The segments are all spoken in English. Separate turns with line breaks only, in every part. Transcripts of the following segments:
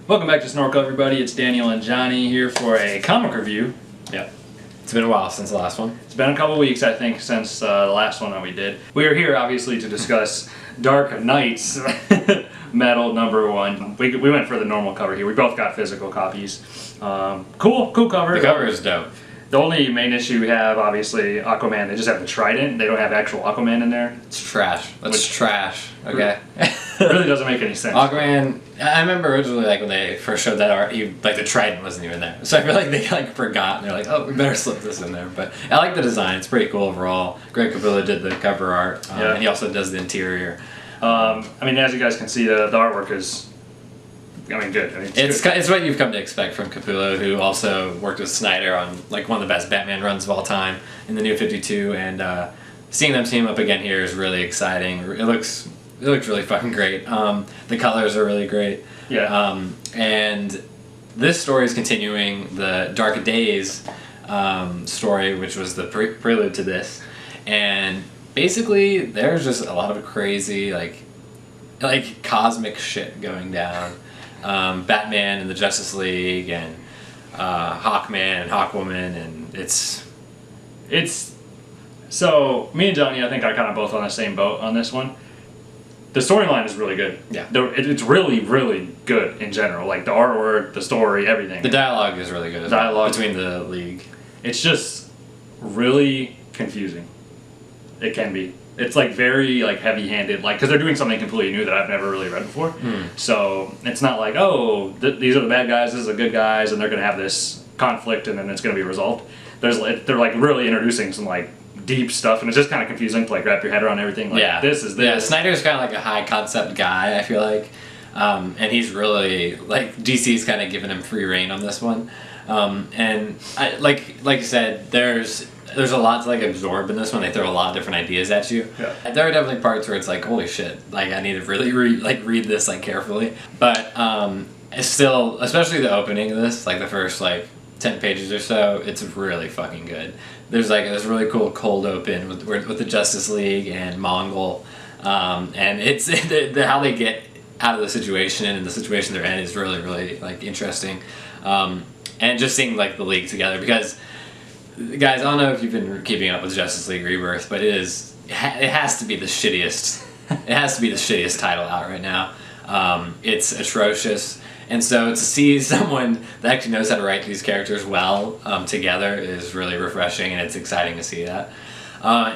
Welcome back to Snorkel, everybody. It's Daniel and Johnny here for a comic review.
Yep. It's been a while since the last one.
It's been a couple weeks, I think, since the last one that we did. We are here, obviously, to discuss Dark Knights Metal #1. We went for the normal cover here. We both got physical copies. Cool cover.
The cover is dope.
The only main issue we have, obviously, Aquaman. They just have the trident. They don't have actual Aquaman in there.
It's trash. That's trash. Okay.
It really doesn't make any sense.
Aquaman. I remember originally, like when they first showed that art, like the trident wasn't even there. So I feel like they forgot. And they're like, oh, we better slip this in there. But I like the design. It's pretty cool overall. Greg Capullo did the cover art, and he also does the interior.
I mean, as you guys can see, the artwork is, good.
It's what you've come to expect from Capullo, who also worked with Snyder on like one of the best Batman runs of all time in the New 52, and seeing them team up again here is really exciting. It looks really fucking great. The colors are really great.
Yeah.
And this story is continuing the Dark Days story, which was the prelude to this, and basically there's just a lot of crazy like cosmic shit going down. Batman and the Justice League and Hawkman and Hawkwoman, and it's
so me and Johnny, I think, are kind of both on the same boat on this one. The storyline is really good.
Yeah.
It's really, really good in general. Like the artwork, the story, everything.
The dialogue is really good.
Dialogue
between the League.
It's just really confusing. It can be. It's like very heavy-handed, because they're doing something completely new that I've never really read before. So it's not like, oh, these are the bad guys, these are the good guys, and they're going to have this conflict, and then it's going to be resolved. They're really introducing some deep stuff, and it's just kind of confusing to wrap your head around everything. This is this.
Yeah, Snyder's kind of like a high concept guy, I feel like, and he's really DC's kind of giving him free reign on this one, and like you said, there's a lot to absorb in this one. They throw a lot of different ideas at you.
Yeah.
There are definitely parts where it's holy shit, I need to really read this carefully. But it's still, especially the opening of this, the first 10 pages or so, it's really fucking good. There's this really cool cold open with the Justice League and Mongol, and it's how they get out of the situation and the situation they're in is really interesting, and just seeing the League together, because guys, I don't know if you've been keeping up with Justice League Rebirth, but it has to be the shittiest. It has to be the shittiest title out right now. It's atrocious, and so to see someone that actually knows how to write these characters well together is really refreshing, and it's exciting to see that.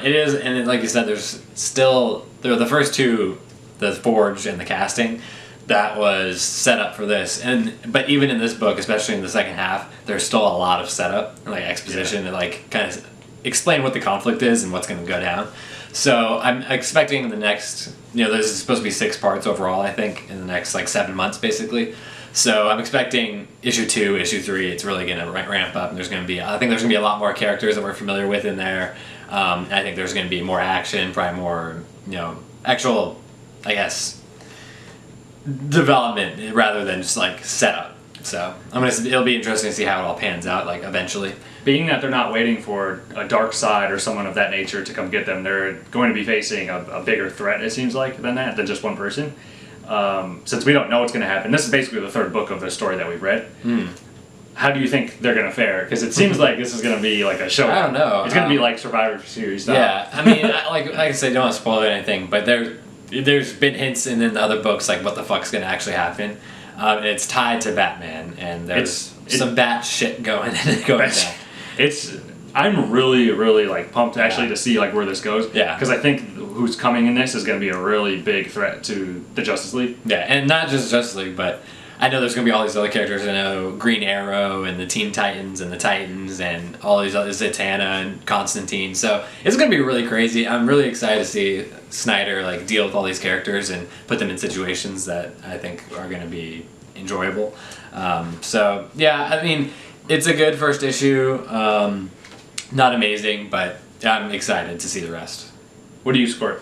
It is, and like you said, there's still the first two, the Forge and the casting, that was set up for this, but even in this book, especially in the second half, there's still a lot of setup and exposition to kind of explain what the conflict is and what's going to go down. So I'm expecting the next, there's supposed to be 6 parts overall, I think, in the next 7 months basically. So I'm expecting issue 2, issue 3, it's really going to ramp up, and I think there's going to be a lot more characters that we're familiar with in there. I think there's going to be more action, probably more, actual, I guess, development rather than just setup. So it'll be interesting to see how it all pans out eventually.
Being that they're not waiting for a dark side or someone of that nature to come get them, they're going to be facing a bigger threat, it seems like, than just one person. Since we don't know what's going to happen, this is basically the 3rd book of the story that we've read. How do you think they're going to fare? Because it seems like this is going to be a show.
I don't know.
It's going to be Survivor Series style.
Yeah, I mean, like I said, don't want to spoil anything, but there's been hints in the other books what the fuck's gonna actually happen, and it's tied to Batman, and there's some bat shit going down.
I'm really pumped actually to see where this goes.
Yeah,
because I think who's coming in this is going to be a really big threat to the Justice League.
Yeah, and not just Justice League, but I know there's going to be all these other characters. I know Green Arrow and the Teen Titans and the Titans and all these other Zatanna and Constantine. So it's going to be really crazy. I'm really excited to see Snyder deal with all these characters and put them in situations that I think are going to be enjoyable. So yeah, I mean, it's a good first issue. Not amazing, but I'm excited to see the rest.
What do you score?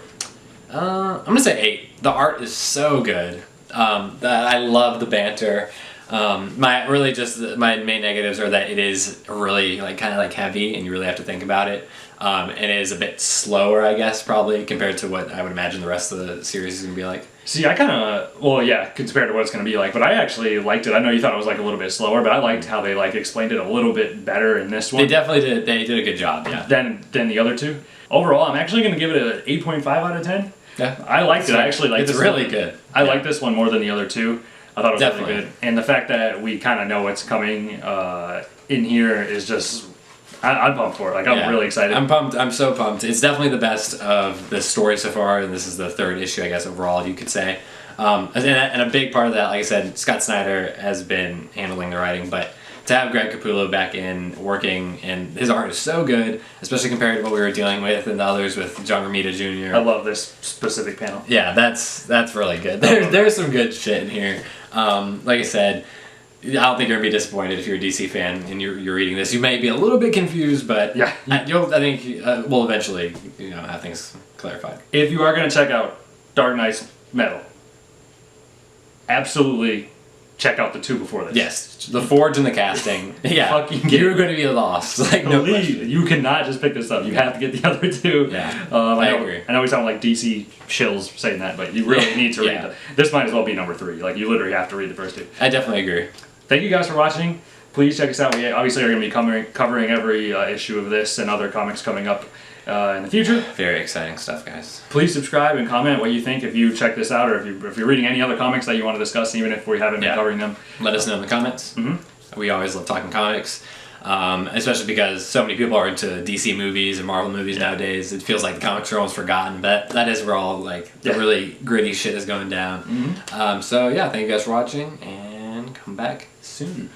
I'm going to say 8. The art is so good. I love the banter. My main negatives are that it is really kind of heavy, and you really have to think about it. And it is a bit slower, I guess, probably compared to what I would imagine the rest of the series is gonna be like.
See, I kind of, well, yeah, compared to what it's going to be like, but I actually liked it. I know you thought it was like a little bit slower, but I liked how they like explained it a little bit better in this one.
They definitely did. They did a good job. Yeah.
Than the other two. Overall, I'm actually going to give it an 8.5 out of 10.
Yeah.
I liked it. I actually liked
It's
this
really
one.
good.
I like this one more than the other two. I thought it was
Definitely.
really good. And the fact that we kind of know what's coming in here is just, I'm pumped for it. Like, I'm really excited.
I'm pumped. I'm so pumped. It's definitely the best of the story so far, and this is the third issue, I guess, overall, you could say. And a big part of that, like I said, Scott Snyder has been handling the writing, but to have Greg Capullo back in working, and his art is so good, especially compared to what we were dealing with and the others with John Romita Jr.
I love this specific panel.
Yeah, that's really good. There's some good shit in here. Like I said, I don't think you're gonna be disappointed if you're a DC fan and you're reading this. You may be a little bit confused, but
Yeah.
I think we'll eventually have things clarified.
If you are going to check out Dark Knight's Metal, absolutely check out the two before this.
Yes, the forge and the casting. Yeah,
Fucking get
you're going to be lost. Like no
Believe
question.
you cannot just pick this up. You have to get the other two.
Yeah,
I
agree.
I know we sound like DC shills saying that, but you really need to read
Yeah.
this. Might as well be number 3. Like, you literally have to read the first two.
I definitely agree.
Thank you guys for watching. Please check us out. We obviously are going to be covering every issue of this and other comics coming up in the future.
Very exciting stuff, guys.
Please subscribe and comment what you think if you check this out, or if you're reading any other comics that you want to discuss, even if we haven't been covering them.
Let us know in the comments.
Mm-hmm.
We always love talking comics, especially because so many people are into DC movies and Marvel movies nowadays. It feels like the comics are almost forgotten, but that is where all like the really gritty shit is going down. So yeah, thank you guys for watching, and come back soon.